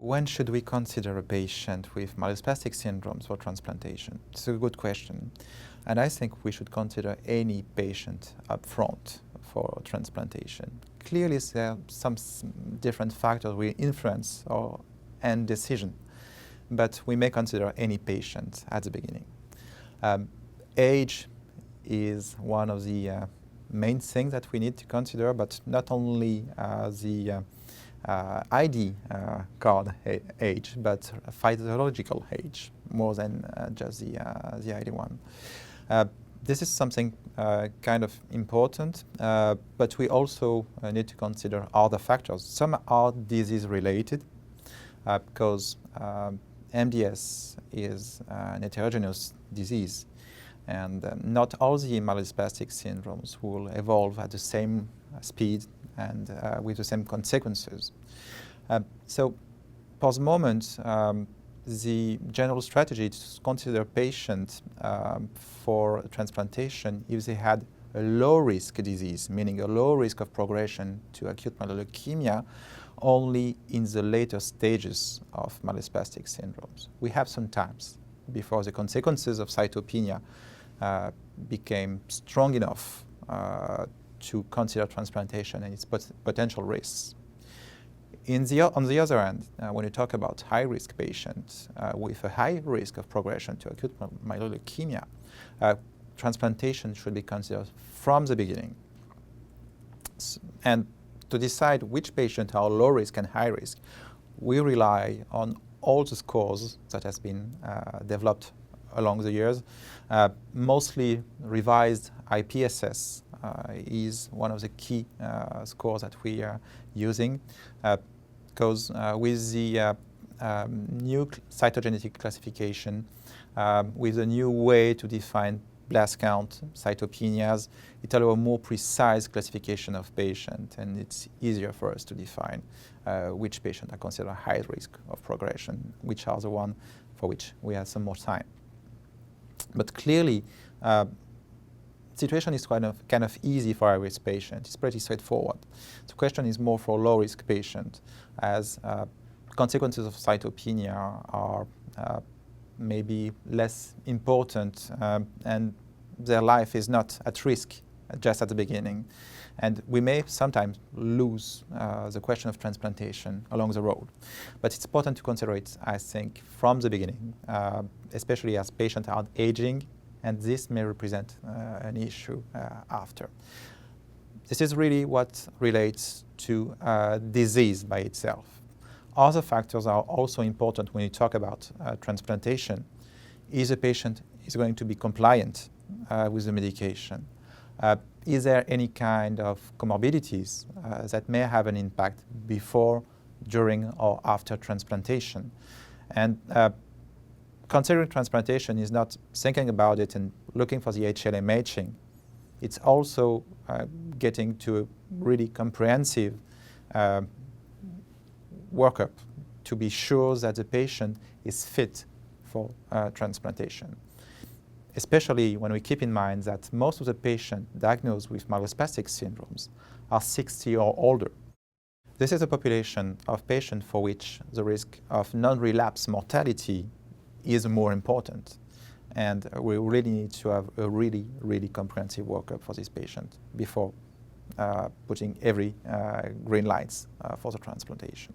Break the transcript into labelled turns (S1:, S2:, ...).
S1: When should we consider a patient with myelodysplastic syndromes for transplantation? It's a good question. And I think we should consider any patient up front for transplantation. Clearly, there are some different factors will influence our end decision, but we may consider any patient at the beginning. Age is one of the main things that we need to consider, but not only the ID card age, but physiological age, more than just the ID one. This is something kind of important, but we also need to consider other factors. Some are disease-related, because MDS is an heterogeneous disease, and not all the myelodysplastic syndromes will evolve at the same speed and with the same consequences. So for the moment, the general strategy is to consider patients for transplantation if they had a low-risk disease, meaning a low risk of progression to acute myeloid leukemia, only in the later stages of myelodysplastic syndromes. We have some times before the consequences of cytopenia became strong enough to consider transplantation and its potential risks. On the other hand, when you talk about high-risk patients with a high risk of progression to acute myeloid leukemia, transplantation should be considered from the beginning. And to decide which patients are low risk and high risk, we rely on all the scores that has been developed along the years. Mostly revised IPSS is one of the key scores that we are using, because with the new cytogenetic classification, with a new way to define blast count, cytopenias, it allows a more precise classification of patients, and it's easier for us to define which patients are considered high risk of progression, which are the ones for which we have some more time. But clearly, situation is kind of easy for high-risk patients. It's pretty straightforward. The question is more for low-risk patients, as consequences of cytopenia are maybe less important, and their life is not at risk just at the beginning. And we may sometimes lose the question of transplantation along the road. But it's important to consider it, I think, from the beginning, especially as patients are aging, and this may represent an issue after. This is really what relates to disease by itself. Other factors are also important when you talk about transplantation. Is a patient going to be compliant with the medication? Is there any kind of comorbidities that may have an impact before, during, or after transplantation? And considering transplantation is not thinking about it and looking for the HLA matching. It's also getting to a really comprehensive workup to be sure that the patient is fit for transplantation. Especially when we keep in mind that most of the patients diagnosed with myelodysplastic syndromes are 60 or older. This is a population of patients for which the risk of non-relapse mortality is more important. And we really need to have a really comprehensive workup for this patient before putting every green lights for the transplantation.